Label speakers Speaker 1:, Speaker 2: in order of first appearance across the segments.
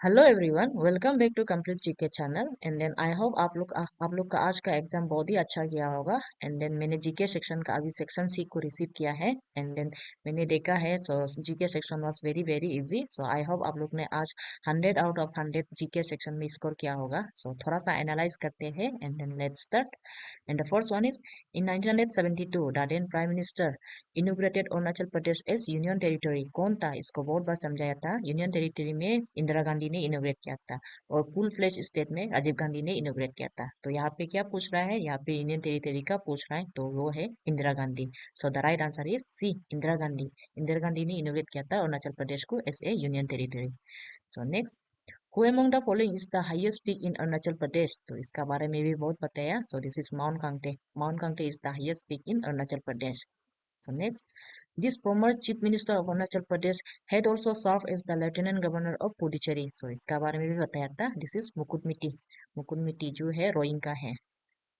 Speaker 1: Hello everyone, welcome back to complete GK channel. And then I hope आप लोग का आज का एग्जाम बहुत ही अच्छा गया होगा। एंड देन मैंने जीके सेक्शन का अभी सेक्शन सी को रिसीव किया है। एंड देन मैंने देखा है so GK section was very very easy. So I hope आप लोग ने आज 100 आउट ऑफ 100 जीके सेक्शन में स्कोर किया होगा। सो थोड़ा सा एनालाइज करते हैं and then let's start. And the first one is in 1972 the then prime minister inaugurated Arunachal Pradesh as union territory. कौन था? इसको बहुत बार समझाया था। यूनियन टेरिटरी में इंदिरा गांधी ने इनोग्रेट किया था और फुल फ्लेज स्टेट में राजीव गांधी ने इनोग्रेट किया था। तो यहाँ पे क्या पूछ रहा है? यहाँ पे यूनियन टेरिटरी का पूछ रहा है, तो वो है Indira Gandhi. So the right answer is C, Indira Gandhi. Indira Gandhi ने इनोग्रेट किया था अरुणाचल प्रदेश को as a union territory. So next, who among the following is the highest peak in Arunachal Pradesh? तो इसका बारे में भी बहुत बताया। So this is mount Kangto. Mount Kangto is the highest peak in Arunachal Pradesh. So next, this former Chief Minister of Arunachal Pradesh had also served as the Lieutenant Governor of Puducherry. So इसका बारे में भी बताया था। This is मुकुट मिट्टी। मुकुट मिट्टी जो है रोइंग का है।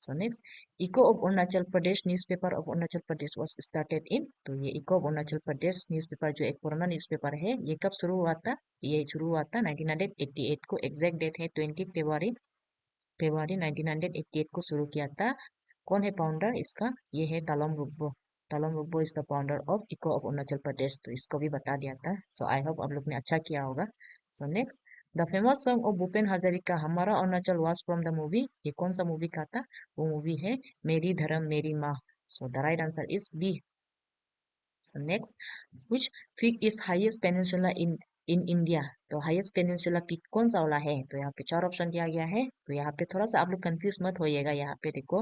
Speaker 1: So next, Echo of Arunachal Pradesh newspaper of Arunachal Pradesh was started in। तो ये Echo of Arunachal Pradesh newspaper जो एक पुराना न्यूज़पेपर है, ये कब शुरू हुआ था? ये शुरू हुआ था 1988 को। एग्जैक्ट डेट है 20 फरवरी। फरवरी 1988 को शुरू किया था। कौन है फाउंडर इसका? ये है Talom Rukbo. Talom Rukbo is the founder of echo of Arunachal Pradesh. तो इसको भी बता दिया था। सो आई होप आप लोग ने अच्छा किया होगा। So next, the famous song of Bhupen Hazarika Hamara Arunachal was from the movie. ये कौन सा मूवी का था? वो मूवी है मेरी Dharm Meri Maa. So the right answer is B. So next, which peak is highest peninsula in India? तो हाईएस्ट पेनिनसुला पीक कौन सा वाला है? तो यहाँ पे चार ऑप्शन दिया गया है। तो यहाँ पे थोड़ा सा आप लोग कंफ्यूज मत होइएगा। यहाँ पे देखो,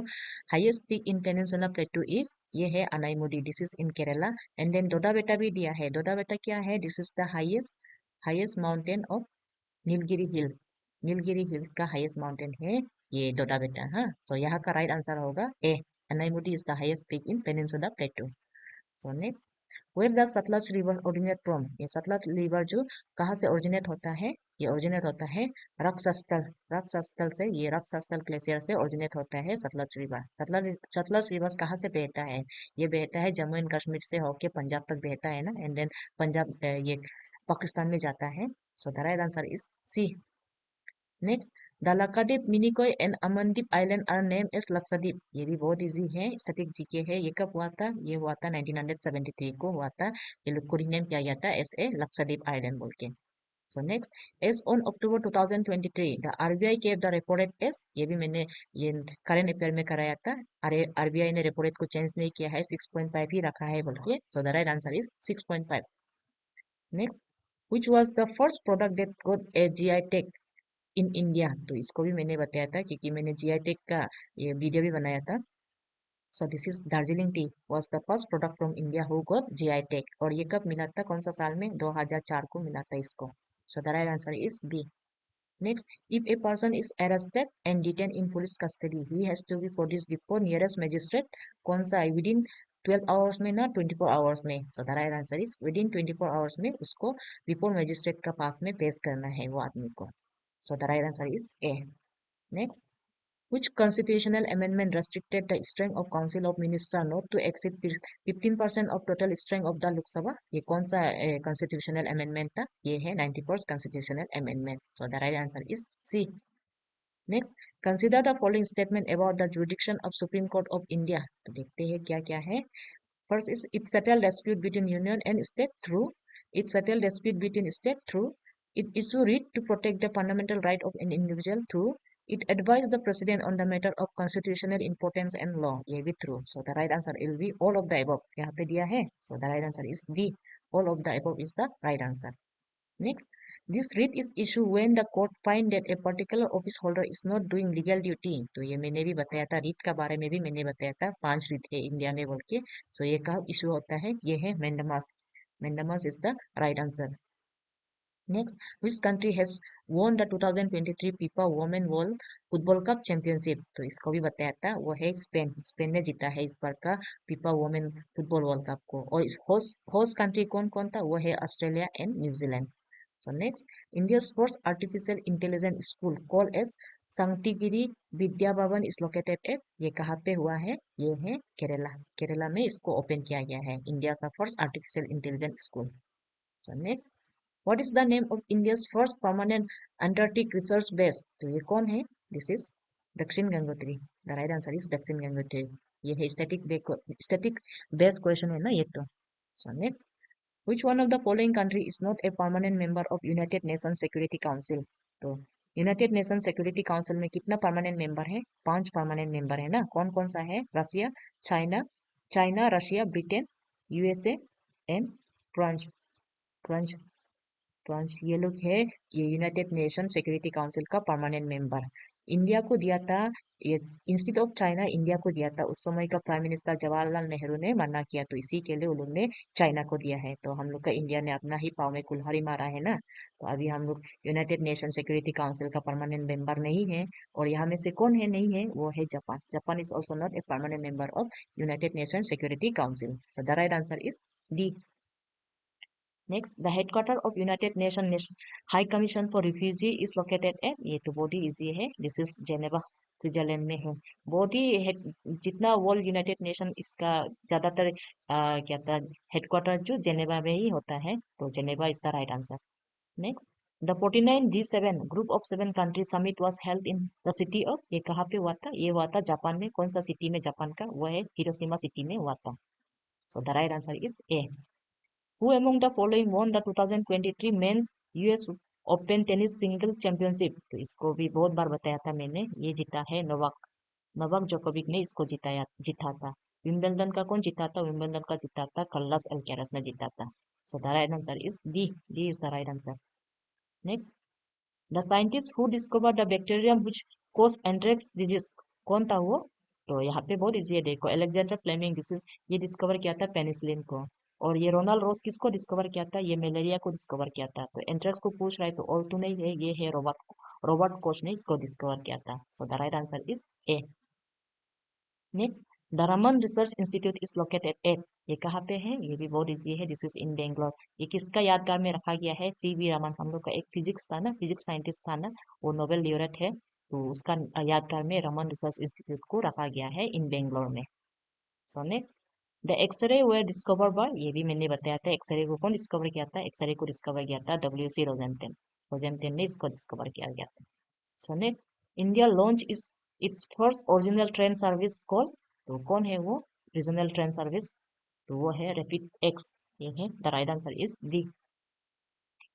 Speaker 1: highest peak in peninsula plateau is, ये है Anaimudi. This is in Kerala. And then Doda Betta भी दिया है। डोडा बेटा क्या है? This is the highest highest mountain of Nilgiri hills. Nilgiri hills का हाईएस्ट माउंटेन है ये डोडा बेटा। हाँ, सो यहाँ का राइट आंसर होगा A, Anaimudi is the highest peak in peninsula plateau. So next, where the Sutlej river originate from? ये सतलज रिवर जो कहाँ से ओरिजिनेट होता है? ये ओरिजिनेट होता है रक्षास्थल। रक्षास्थल से, ये रक्षास्थल ग्लेशियर से ओरिजिनेट होता है सतलज रिवर। सतलज सतलज रिवर कहाँ से बहता है? ये बहता है जम्मू एंड कश्मीर से होके पंजाब तक बहता है ना। एंड देन पंजाब ये पाकिस्तान में जाता है। So the right answer is C. Next, the Lakshadweep Minicoy and Amindivi island are name as Lakshadweep. ये भी बहुत इजी है, स्टैटिक जीके है। ये कब हुआ था? ये हुआ था 1973 को हुआ था। ये लोग को रीनेम किया गया था एस ए लक्षद्वीप आइलैंड बोल के। So next, as on October 2023 the RBI kept the repo rate as. ये भी मैंने ये करेंट अफेयर में कराया था। अरे आरबीआई ने रेपो रेट को चेंज नहीं किया है, 6.5 ही रखा है बोल के। सो the right answer is 6.5। Next, which was the first product that got a GI tag in India? तो इसको भी मैंने बताया था क्योंकि मैंने जीआई टेक का ये वीडियो भी बनाया था। So this is Darjeeling tea was the first product from India who got GI tag. और ये कब मिला था? कौन सा साल में? 2004 को मिला था इसको। So the right answer is B. Next, if a person is arrested and detain in police custody he has to be produce before nearest magistrate. कौन सा है? विदिन 12 आवर्स में ना 24 आवर्स में? So the right answer is within 24 hours में उसको before magistrate का पास में पेश करना है वो आदमी को। सो the right answer is a. Next, which constitutional amendment restricted the strength of Council of Ministers not to exceed 15% of total strength of the Lok Sabha? ये कौन सा constitutional amendment था? ये है 91st constitutional amendment. So the right answer is C. Next, consider the following statement about the jurisdiction of Supreme Court of India. तो देखते हैं क्या क्या है। First is it settle dispute between union and state. True. It settle dispute between state. True. It issue writ to protect the fundamental right of an individual. True. It advise the president on the matter of constitutional importance and law. ये भी true. So the right answer will be all of the above. यहाँ पे दिया है. So the right answer is D. All of the above is the right answer. Next, this writ is issued when the court find that a particular office holder is not doing legal duty. तो ये मैंने भी बताया था, रीट का बारे में भी मैंने बताया था। 5 रीट है इंडिया में बोल के। सो ये कब इशू होता है? ये है mandamus. Mandamus is the right answer. Next, which country has won the 2023 FIFA Women World football cup championship? तो इसको भी बताया था, वो है स्पेन। स्पेन ने जीता है इस बार का FIFA women football world cup को। और इस होस्ट कंट्री कौन कौन था? वो है Australia and New Zealand. So next, India's first artificial intelligence school called as Sanktigiri Vidya Bhavan is located at। ये कहाँ पे हुआ है? ये है केरला। केरला में इसको ओपन किया गया है, इंडिया का first artificial intelligence school. So next, what is the name of India's first permanent Antarctic research base? तो ये कौन है? दिस इज दक्षिण Gangotri. The right answer is दक्षिण गंगोत्री। ये है स्टैटिक बेस क्वेश्चन है ना ये तो। So next, which one of the following country is not a permanent member of United Nations Security Council? तो यूनाइटेड नेशन सिक्योरिटी काउंसिल में कितना परमानेंट मेंबर है? 5 परमानेंट मेंबर है ना। कौन कौन सा है? Russia, China, Russia, Britain, USA and France. France France ये लोग है ये यूनाइटेड नेशन सिक्योरिटी काउंसिल का परमानेंट मेंबर। इंडिया को दिया था ये, इंस्टीट्यूट ऑफ चाइना इंडिया को दिया था। उस समय का प्राइम मिनिस्टर जवाहरलाल नेहरू ने मना किया, तो इसी के लिए उन लोग ने चाइना को दिया है। तो हम लोग का इंडिया ने अपना ही पाँव में कुल्हाड़ी मारा है ना। तो अभी हम लोग यूनाइटेड नेशन सिक्योरिटी काउंसिल का परमानेंट मेंबर नहीं है। और यहाँ में से कौन है नहीं है? वो है Japan. Japan is also not a permanent member of United Nation Security council. The right answer is D. Next, the headquarter of United Nations High Commission for Refugee is located at, ये तो बहुत ही easy है, this is Geneva, Switzerland में है। बहुत ही जितना world United nation इसका ज्यादातर क्या था हेडक्वार्टर जो जेनेवा में ही होता है, तो Geneva is the right answer. Next, the 49 G7 group of 7 country summit was held in the city of, ये कहाँ पे हुआ था? ये हुआ था जापान में। कौन सा सिटी में जापान का? वो है हिरोशिमा सिटी में हुआ था। सो the right answer is a. Who among the following won the 2023 Men's US open tennis singles championship? तो इसको भी बहुत बार बताया था मैंने, ये जीता है नोवाक। नोवाक जोकोविक ने इसको जीता था। विंबलडन का कौन जीता था? विंबलडन का जीता था कार्लोस अल्केरास ने जीता था। सो the right answer is D. D is the right answer. Next, the scientist who discover the bacterium which cause anthrax disease, कौन था वो? तो यहाँ पे बहुत इजी है, देखो अलेक्जेंडर फ्लेमिंग डिसीज ये डिस्कवर किया था पेनिसिलिन को। और ये रोनाल्ड रोज किसको डिस्कवर किया था? ये मलेरिया को डिस्कवर किया था। तो एंथ्रेक्स को पूछ रहा है तो और तो नहीं है, ये है रॉबर्ट कोच ने इसको डिस्कवर किया था। सो the right answer is a. Next, the Raman research institute is located at, ये कहाँ पे है? ये भी बहुत इजी है, दिस इज इन बेंगलोर। ये किसका यादगार में रखा गया है? सीवी रमन, हम लोग का एक फिजिक्स था ना, फिजिक्स साइंटिस्ट था ना, वो नोबेल laureate है, तो उसका यादगार में रमन रिसर्च इंस्टीट्यूट को रखा गया है इन बेंगलोर में। So next, the X ray was discover by, ये भी मैंने बताया था, एक्सरे को कौन डिस्कवर किया था? एक्सरे को डिस्कवर किया था WC रोजेंटेन। रोजेंटेन ने इसको डिस्कवर किया गया था। So next, India launch is it's first original train service call, तो कौन है वो रीजनल ट्रेन सर्विस? तो वो है रैपिड एक्स। ये है the right answer is D.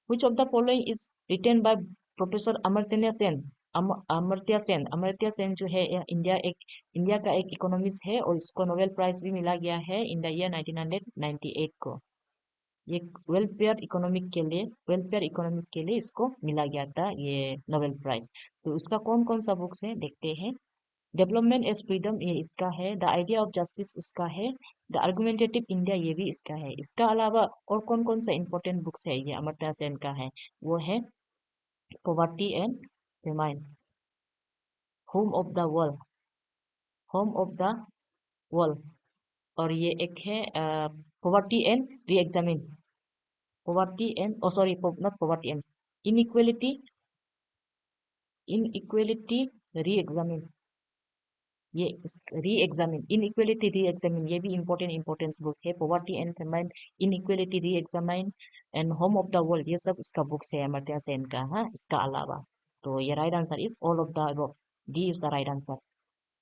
Speaker 1: Which of the following is written by professor Amartya Sen? Amartya Sen जो है इंडिया का एक इकोनॉमिस्ट है, और इसको नोबेल प्राइज भी मिला गया है इन द ईयर 1998 को। ये वेलफेयर इकोनॉमिक के लिए इसको मिला गया था ये नोबेल प्राइज। तो उसका कौन कौन सा बुक्स है देखते हैं। डेवलपमेंट एज फ्रीडम ये इसका है। द आइडिया ऑफ जस्टिस उसका है। द आर्गुमेंटेटिव इंडिया ये भी इसका है। इसका अलावा और कौन कौन सा इंपॉर्टेंट बुक्स है ये अमर्त्य सेन का है? वो है poverty and famine, home of the world, home of the world, और ये एक है poverty and re examine, poverty and oh sorry not poverty and inequality, inequality re examine, ये re examine inequality re examine, ये भी importance book है। Poverty and famine, inequality re examine and home of the world, ये सब उसका books है अमर्त्य सेन का। हाँ, इसका अलावा तो ये right answer is all of the above. D is the right answer.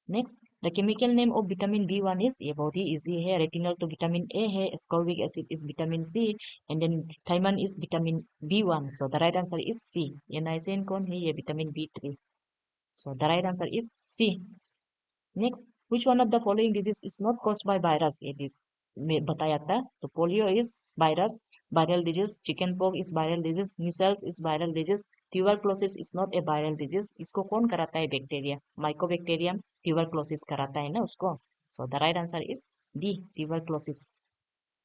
Speaker 1: Next, the chemical name of vitamin B1 is, ये बहुत ही इजी है। रेटिनल तो विटामिन ए है, ascorbic acid is vitamin C, and then thiamine is vitamin B1। So the right answer is C. ये niacin कौन है? ये vitamin B3। So the right answer is C. Next, which one of the following disease is not caused by virus? ये भी मैं बताया था। तो polio is virus, viral disease, chicken pox is viral disease, micelles is viral disease, tuberculosis is not a viral disease. इसको कौन कराता है? बैक्टीरिया, माइकोबैक्टीरियम ट्यूबरक्लोसिस कराता है ना उसको। सो the right answer is D, tuberculosis.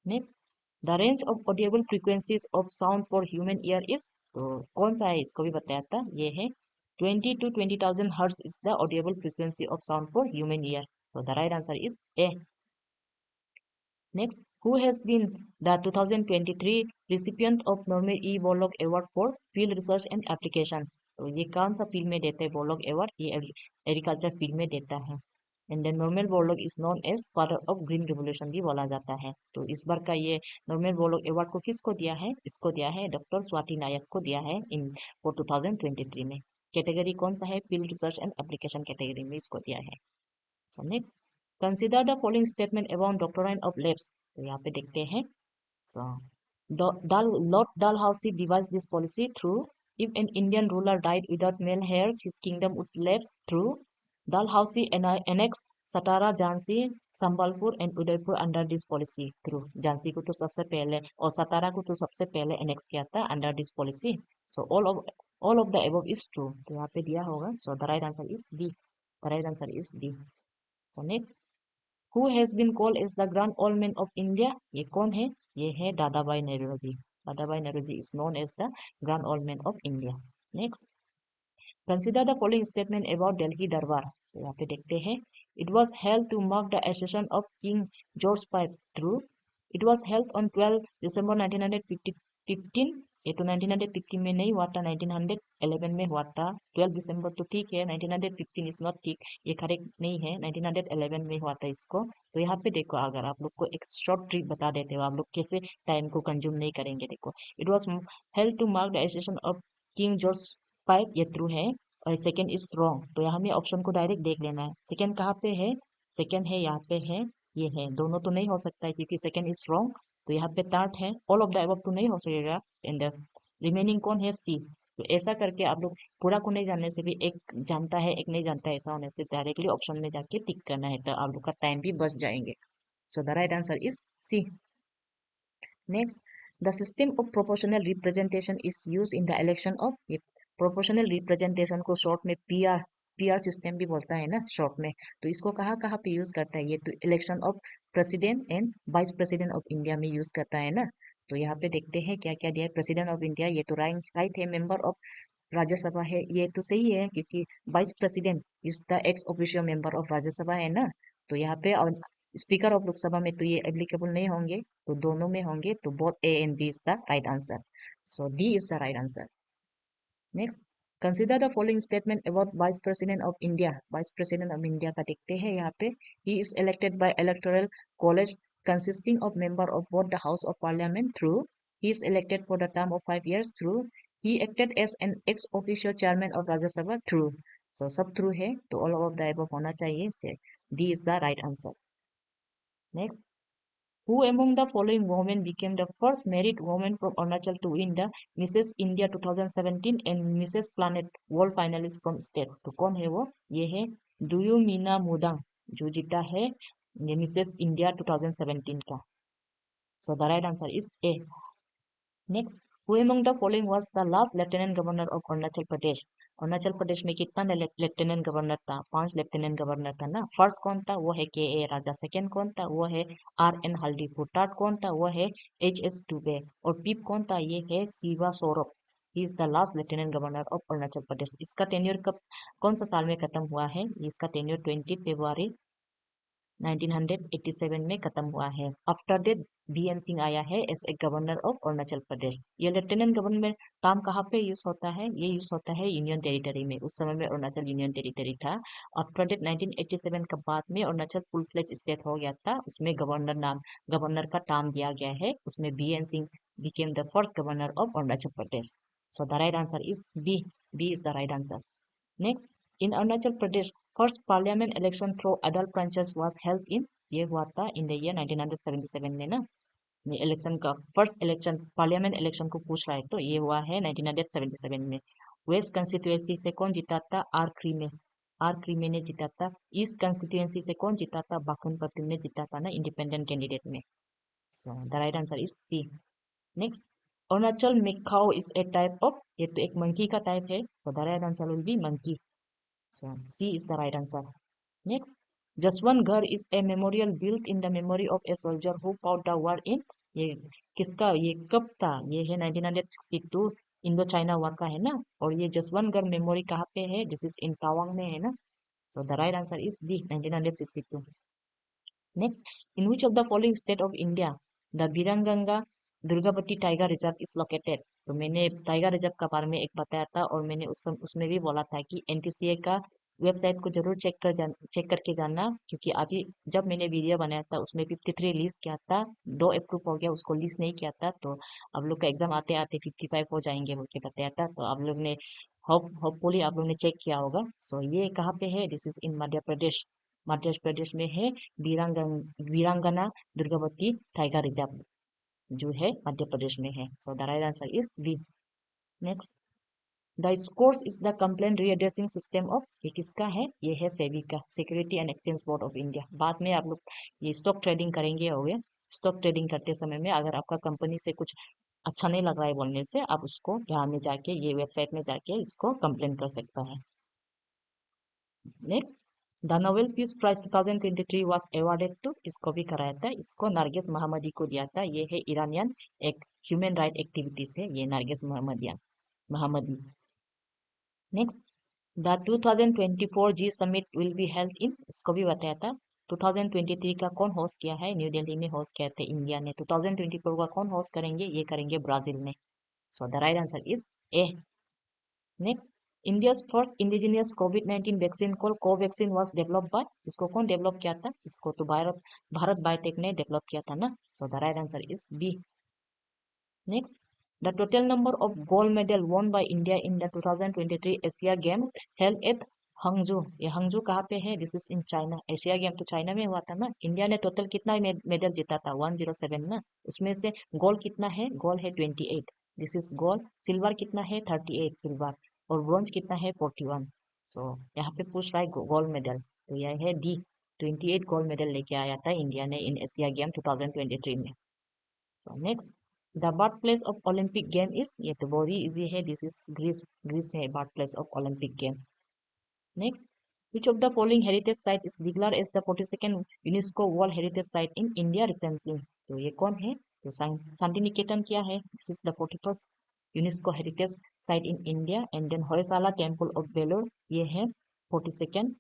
Speaker 1: Next, the range of audible frequencies of sound for human ear is, तो कौन सा है? इसको भी बताया था, ये है 20 to 20,000 hertz is the audible frequency of sound for human ear. So the right answer is A. Next, who has been the 2023 recipient of Norman E. Borlaug Award for Field Research and Application? तो ये कौन सा field में देते हैं Borlaug Award? ये agriculture field में देता है। And then Norman Borlaug is known as father of green revolution भी बोला जाता है। तो इस बार का ये नॉर्मन बोरलॉग अवार्ड को किसको दिया है? इसको दिया है डॉक्टर स्वाति नायक को दिया है इन फॉर 2023 में। कैटेगरी कौन सा है? Field research and application category में इसको दिया है। So next, consider the following statement about doctrine of left. तो यहाँ पे देखते हैं। So, Lord Dalhousie devised this policy through: if an Indian ruler died without male heirs, his kingdom would lapse through. Dalhousie annexed Satara, Jhansi, Sambalpur and Udaipur under this policy through. Jhansi को तो सबसे पहले और सतारा को तो सबसे पहले annex किया था under this policy. So all of the above is true. तो यहाँ पे दिया होगा. So the right answer is D. The right answer is D. So next, who has been called as the grand old man of India? ये कौन है? ये है दादा भाई Naoroji. Dadabhai Naoroji is known as the grand old man of India. Next, consider the following statement about Delhi Durbar. तो यहाँ पे देखते हैं। It was held to mark the accession of king George pipe through. It was held on 12 December 1915। ये तो 1915 में नहीं हुआ था, 1911 में हुआ था। 12 दिसंबर तो ठीक है, 1915 इज नॉट ठीक, ये करेक्ट नहीं है। 1911 में हुआ था इसको। तो यहाँ पे देखो, अगर आप लोग को एक शॉर्ट ट्रिक बता देते हो, आप लोग कैसे टाइम को कंज्यूम नहीं करेंगे। देखो, it was held to mark the accession of king George fifth, ये ट्रू है। और सेकेंड इज रॉन्ग, तो यहाँ हमें ऑप्शन को डायरेक्ट देख लेना है। सेकेंड कहाँ पे है? सेकेंड है यहाँ पे है, ये है। दोनों तो नहीं हो सकता है क्योंकि सेकेंड इज रॉन्ग। तो यहाँ पे थर्ड है, ऑल ऑफ द अबव तो नहीं हो सकेगा। एंड रिमेनिंग कौन है? सी। तो ऐसा करके आप लोग पूरा को नहीं जानने से भी एक जानता है एक नहीं जानता है, ऐसा होने से डायरेक्टली ऑप्शन में जाके टिक करना है, तो आप लोग का टाइम भी बच जाएंगे। So the right answer is C. Next, the system of proportional representation is use in the election of. ये प्रोपोर्शनल रिप्रेजेंटेशन को शॉर्ट में पीआर पीआर सिस्टम भी बोलता है ना शॉर्ट में। तो इसको कहाँ कहाँ पे यूज करता है? ये तो election of president and vice president of India में यूज करता है ना। तो यहाँ पे देखते हैं क्या क्या दिया है। प्रेसिडेंट ऑफ इंडिया, ये तो राइट है। मेंबर ऑफ राज्यसभा है, ये तो सही है क्योंकि vice president is the x official member of Rajya Sabha है ना। तो यहाँ पे और स्पीकर ऑफ लोकसभा में तो ये एप्लीकेबल नहीं होंगे, तो दोनों में होंगे। तो both A and B is the right answer. So D is the right answer. Next, consider the following statement about vice president of India. Vice president of India का देखते हैं यहाँ पे। He is elected by electoral college consisting of member of both the House of Parliament through. He is elected for the term of 5 years through. He acted as an ex officio chairman of Rajya Sabha through. So सब true है, तो all of the above होना चाहिए। से D is the right answer. Next, who among the following women became the first married woman from Arunachal to win the Mrs. India 2017 and Mrs. Planet World finalist from state? तो कौन है वो? ये है दुयू मीना मुदंग, जो जीता है ये मिसेस इंडिया 2017 का। So the right answer is A. Next, who among the following was the last lieutenant governor of Arunachal Pradesh? Arunachal Pradesh में कितना लेफ्टिनेंट गवर्नर था? 5 लेफ्टिनेंट गवर्नर था ना। फर्स्ट कौन था? वो है के ए राजा। सेकंड कौन था? वो है आर एन हल्दीपुर। थर्ड कौन था? वो है एच एस टूबे। और फिफ्थ कौन था? ये है Shiva Saurabh. He is the last lieutenant governor of Arunachal Pradesh. इसका टेन्योर कब कौन सा साल में खत्म हुआ है? इसका टेन्योर 20 फरवरी 1987 में खत्म हुआ है। आफ्टर डेट बीएन सिंह आया है as a governor of Arunachal Pradesh. ये लेफ्टिनेंट गवर्नर काम कहाँ पे यूज होता है? ये यूज होता है यूनियन टेरिटरी में। उस समय में अरुणाचल यूनियन टेरिटरी था। आफ्टर डेट 1987 के बाद में अरुणाचल फुल फ्लेज स्टेट हो गया था। उसमें गवर्नर का नाम दिया गया है। उसमें BN Singh became the first governor of Arunachal Pradesh. So the right answer is B. B is the right answer. Next, in Arunachal Pradesh, first parliament election through adult branches was held in, ये हुआ था in the year 1977 में ना। ये election का first election parliament election को पूछ रहा है, तो ये हुआ है 1977 में। वेस्ट कंस्टिट्यूएंसी से कौन जीता था? आर क्रीमे। आर क्रीमे ने जीता था। ईस्ट कंस्टिट्यूएंसी से कौन जीता था? बाखुन पटेल ने जीता था ना, इंडिपेंडेंट कैंडिडेट में। So the right answer is C. Next, Arunachal macaque is a type of, ये तो एक मंकी का टाइप है। So the right answer will be monkey. So C is the right answer. Next, Jaswantgarh is a memorial built in the memory of a soldier who fought the war in, ये किसका? ये कब था? ये है 1962 Indo China war का है ना। और ये जसवंतगढ़ मेमोरी कहाँ पे है? दिस इज इन तवांग में है ना। So the right answer is D 1962। Next, in which of the following state of India the Birangana Durgavati tiger reserve is located? तो मैंने टाइगर रिजर्व के बारे में एक बताया था और मैंने उसमें भी बोला था कि एनटीसीए का वेबसाइट को जरूर चेक करके जानना, क्योंकि अभी जब मैंने वीडियो बनाया था उसमें 53 लिस्ट किया था, 2 अप्रूव हो गया, उसको लिस्ट नहीं किया था। तो आप लोग का एग्जाम आते आते 55 हो जाएंगे बोल के बताया था। तो आप लोग ने होपफुली आप लोग ने चेक किया होगा। सो ये कहाँ पे है? दिस इज इन मध्य प्रदेश। मध्य प्रदेश में है वीरांगना दुर्गावती टाइगर रिजर्व, जो है मध्य प्रदेश में है। So the right answer is B. Next, the scores is the complaint redressing system of, ये किसका है? ये है सेबी का, security and exchange board of India. बाद में आप लोग ये स्टॉक ट्रेडिंग करेंगे हो गए, स्टॉक ट्रेडिंग करते समय में अगर आपका कंपनी से कुछ अच्छा नहीं लग रहा है बोलने से, आप उसको यहाँ में जाके, ये वेबसाइट में जाके इसको कंप्लेन कर सकता है। Next, the Nobel peace prize 2023 was awarded to, इसको भी कराया था, इसको नरगिस मोहम्मदी को दिया था। ये है ईरानियन एक ह्यूमन राइट एक्टिविटीज है, ये Nargis Mohammadi. Next, the 2024 G summit will be held in, इसको भी बताया था। 2023 का कौन होस्ट किया है? न्यू दिल्ली में होस्ट किया था इंडिया ने। 2024 का कौन होस्ट करेंगे? ये करेंगे ब्राजील में। So the right answer is a. Next, India's first indigenous covid vaccine call Covaxin was developed by, इसको कौन डेवलप किया था? इसको तो भारत बायोटेक ने डेवलप किया था ना। So the right answer is B. Next, the total number of gold medal won by India in the 2023 Asia game held at Hangzhou, ये हंगजू कहाँ पे है? This is in China. Asia game तो China में हुआ था ना। India ने टोटल कितना मेडल जीता था? 107 ना। उसमें से गोल्ड कितना है? गोल्ड है 28, दिस इज गोल्ड। सिल्वर कितना है? 38 सिल्वर। और ब्रॉन्ज कितना है? 41। सो यहाँ पे पूछ रहा है गोल्ड मेडल, तो यह है डी, 28 गोल्ड मेडल लेके आया था इंडिया ने इन एशिया गेम 2023 में। So next, the birth place of Olympic game is, ये तो बहुत ही इजी है, दिस इज ग्रीस। ग्रीस है birth place of Olympic game. Next, which of the following heritage site is declared as the 42nd UNESCO World Heritage Site in India recently? तो ये कौन है? तो शांति निकेतन क्या है? This is the 41st UNESCO heritage site in India. And then Hoysala temple of Belur, ये है 42nd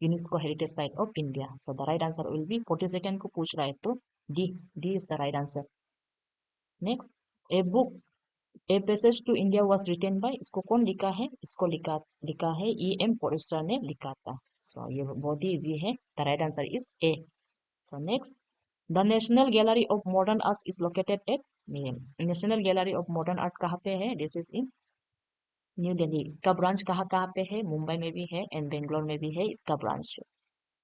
Speaker 1: UNESCO heritage site of India. So the right answer will be 42nd को पूछ रहा है तो D, D is the right answer. Next, a book a passage to India was written by, इसको कौन लिखा है? इसको लिखा लिखा है E.M. फॉरेस्टर ने लिखा था। सो ये बहुत ही इजी है, the right answer is a. So next, the national gallery of modern art is located at, national gallery of modern art कहाँ पे है? This is in new Delhi. इसका ब्रांच कहाँ कहाँ पे है? मुंबई में भी है एंड बेंगलोर में भी है इसका ब्रांच।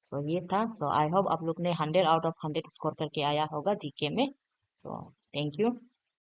Speaker 1: सो ये था। सो आई होप आप लोग ने 100 आउट ऑफ 100 स्कोर करके आया होगा जीके में। So thank you.